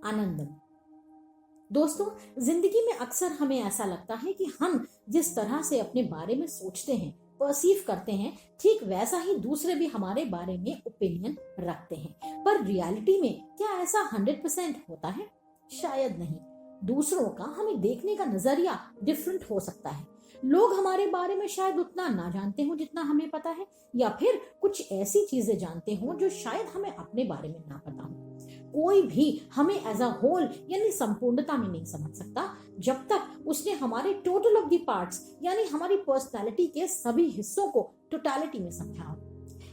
आनंदम। दोस्तों, जिंदगी में अक्सर हमें ऐसा लगता है कि हम जिस तरह से अपने बारे में सोचते हैं, परसीव करते हैं, ठीक वैसा ही दूसरे भी हमारे बारे में ओपिनियन रखते हैं। पर रियलिटी में क्या ऐसा 100% होता है? शायद नहीं। दूसरों का हमें देखने का नजरिया डिफरेंट हो सकता है। लोग हमारे बारे में शायद उतना ना जानते हो जितना हमें पता है, या फिर कुछ ऐसी चीजें जानते हो जो शायद हमें अपने बारे में ना पता हो। कोई भी हमें एज अ होल यानी संपूर्णता में नहीं समझ सकता जब तक उसने हमारे टोटल ऑफ द पार्ट्स यानी हमारी पर्सनालिटी के सभी हिस्सों को टोटलिटी में समझा हो।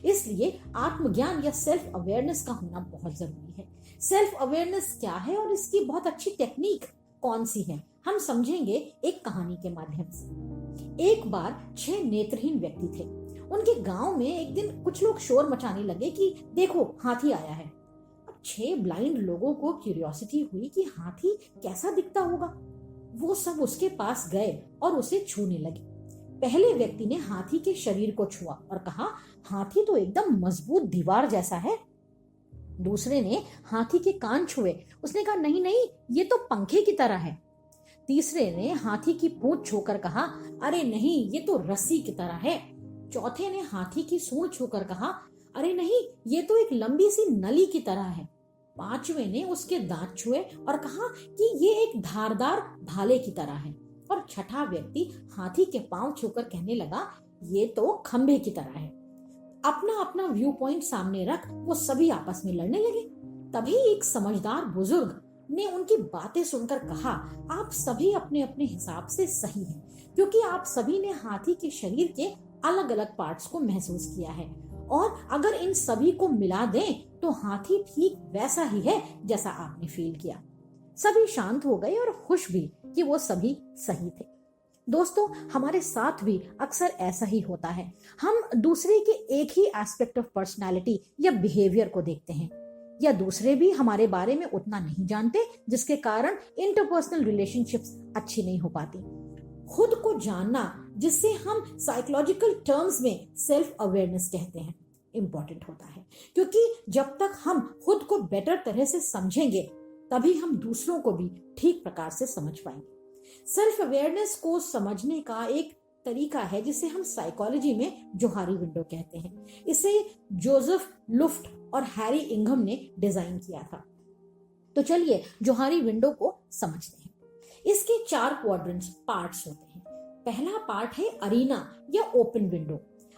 इसलिए आत्मज्ञान या सेल्फ अवेयरनेस का होना बहुत जरूरी है। सेल्फ अवेयरनेस क्या है और इसकी बहुत अच्छी टेक्निक कौन सी है, हम समझेंगे एक कहानी के माध्यम से। एक बार 6 नेत्रहीन व्यक्ति थे। उनके गांव में एक दिन कुछ लोग शोर मचाने लगे कि देखो हाथी आया है। 6 ब्लाइंड लोगों को क्यूरियोसिटी हुई कि हाथी कैसा दिखता होगा। वो सब उसके पास गए और उसे छूने लगे। पहले व्यक्ति ने हाथी के शरीर को छुआ और कहा, हाथी तो एकदम मजबूत दीवार जैसा है। दूसरे ने हाथी के कान छुए, उसने कहा नहीं नहीं, ये तो पंखे की तरह है। तीसरे ने हाथी की पूंछ छूकर कहा, अरे नहीं, ये तो रस्सी की तरह है। चौथे ने हाथी की सूंड छूकर कहा, अरे नहीं, ये तो एक लंबी सी नली की तरह है। पांचवें ने उसके दांत छुए और कहा कि ये एक धारदार भाले की तरह है। और छठा व्यक्ति हाथी के पांव छूकर कहने लगा, ये तो खंभे की तरह है। अपना अपना व्यू पॉइंट सामने रख वो सभी आपस में लड़ने लगे। तभी एक समझदार बुजुर्ग ने उनकी बातें सुनकर कहा, आप सभी अपने अपने हिसाब से सही हैं, क्योंकि आप सभी ने हाथी के शरीर के अलग अलग पार्ट्स को महसूस किया है, और अगर इन सभी को मिला दें तो हाथी ठीक वैसा ही है जैसा आपने फील किया। सभी शांत हो गए और खुश भी कि वो सभी सही थे। दोस्तों, हमारे साथ भी अक्सर ऐसा ही होता है। हम दूसरे के एक ही एस्पेक्ट ऑफ पर्सनालिटी या बिहेवियर को देखते हैं, या दूसरे भी हमारे बारे में उतना नहीं जानते, जिसके कारण इंटरपर्सनल रिलेशनशिप्स अच्छी नहीं हो पाती। खुद को जानना, जिससे हम साइकोलॉजिकल टर्म्स में सेल्फ अवेयरनेस कहते हैं, इंपॉर्टेंट होता है, क्योंकि जब तक हम खुद को बेटर तरह से समझेंगे तभी हम दूसरों को भी ठीक प्रकार से समझ पाएंगे। सेल्फ अवेयरनेस को समझने का एक तरीका है जिसे हम साइकोलॉजी में जोहारी विंडो कहते हैं। इसे जोसेफ लुफ्ट और हैरी इंघम ने डिजाइन किया था। तो चलिए जोहारी विंडो को समझते हैं। इसके 4 क्वाड्रेंट्स पार्ट्स होते हैं। पहला पार्ट है अरीना या ओपन विंडो।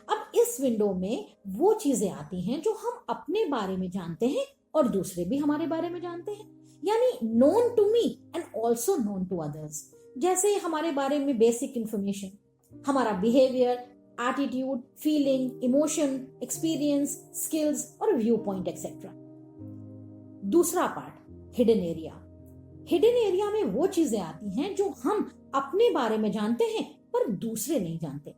अब इस विंडो में वो चीजें आती हैं जो हम अपने बारे में जानते हैं और दूसरे भी हमारे बारे में जानते हैं, यानी known to me and also known to others. जैसे हमारे बारे में बेसिक इंफॉर्मेशन, हमारा behaviour, attitude, feeling, emotion, experience, skills और व्यू पॉइंट एक्सेट्रा। दूसरा part hidden area. Hidden area में वो चीजें आती हैं जो हम अपने बारे में जानते हैं पर दूसरे नहीं जानते।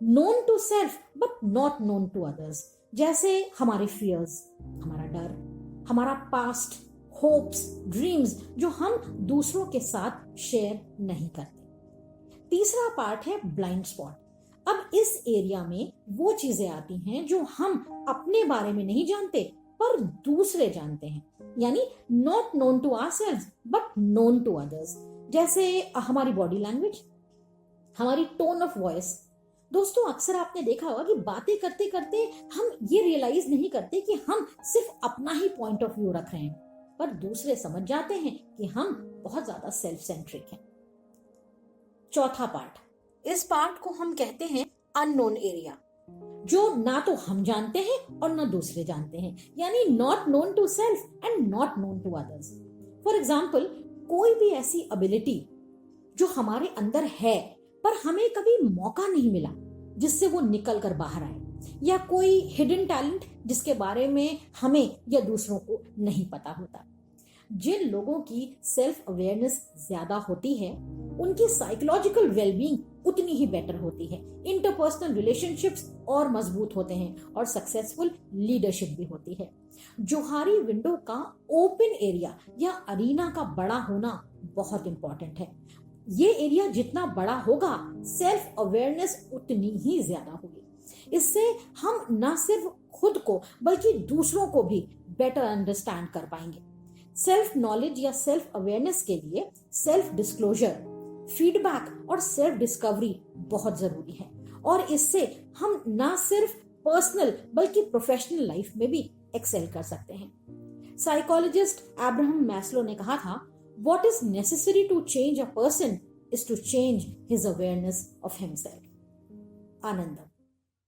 Known to self but not known to others. जैसे हमारे फियर्स, हमारा डर, हमारा पास्ट, होप्स, ड्रीम्स जो हम दूसरों के साथ शेयर नहीं करते। तीसरा पार्ट है ब्लाइंड स्पॉट। अब इस एरिया में वो चीजें आती हैं जो हम अपने बारे में नहीं जानते पर दूसरे जानते हैं, यानी not known to ourselves but known to others. जैसे हमारी बॉडी लैंग्वेज, हमारी टोन ऑफ वॉइस। दोस्तों, अक्सर आपने देखा होगा कि बातें करते करते हम ये रियलाइज नहीं करते कि हम सिर्फ अपना ही पॉइंट ऑफ व्यू रख रहे हैं, पर दूसरे समझ जाते हैं कि हम बहुत ज्यादा सेल्फ सेंट्रिक हैं। चौथा पार्ट, इस पार्ट को हम कहते हैं अननोन एरिया, जो ना तो हम जानते हैं और ना दूसरे जानते हैं, यानी not known to self and not known to others. For example, कोई भी ऐसी एबिलिटी जो हमारे अंदर है पर हमें कभी मौका नहीं मिला जिससे वो निकल कर बाहर आए, या कोई हिडन टैलेंट जिसके बारे में हमें या दूसरों को नहीं पता होता। जिन लोगों की सेल्फ अवेयरनेस ज्यादा होती है उनकी साइकोलॉजिकल वेलबींग उतनी ही बेटर होती है, इंटरपर्सनल रिलेशनशिप्स और मजबूत होते हैं और सक्सेसफुल लीडरशिप भी होती है। जोहारी विंडो का ओपन एरिया या अरीना का बड़ा होना बहुत इंपॉर्टेंट है। ये एरिया जितना बड़ा होगा सेल्फ अवेयरनेस उतनी ही ज्यादा होगी। इससे हम न सिर्फ खुद को बल्कि दूसरों को भी बेटर अंडरस्टैंड कर पाएंगे। सेल्फ नॉलेज या सेल्फ अवेयरनेस के लिए सेल्फ डिस्क्लोजर, फीडबैक और सेल्फ डिस्कवरी बहुत जरूरी है, और इससे हम ना सिर्फ पर्सनल बल्कि प्रोफेशनल लाइफ में भी एक्सेल कर सकते हैं। साइकोलॉजिस्ट अब्राहम मैस्लो ने कहा था, what is necessary to change a person is to change his awareness of himself. Anandam.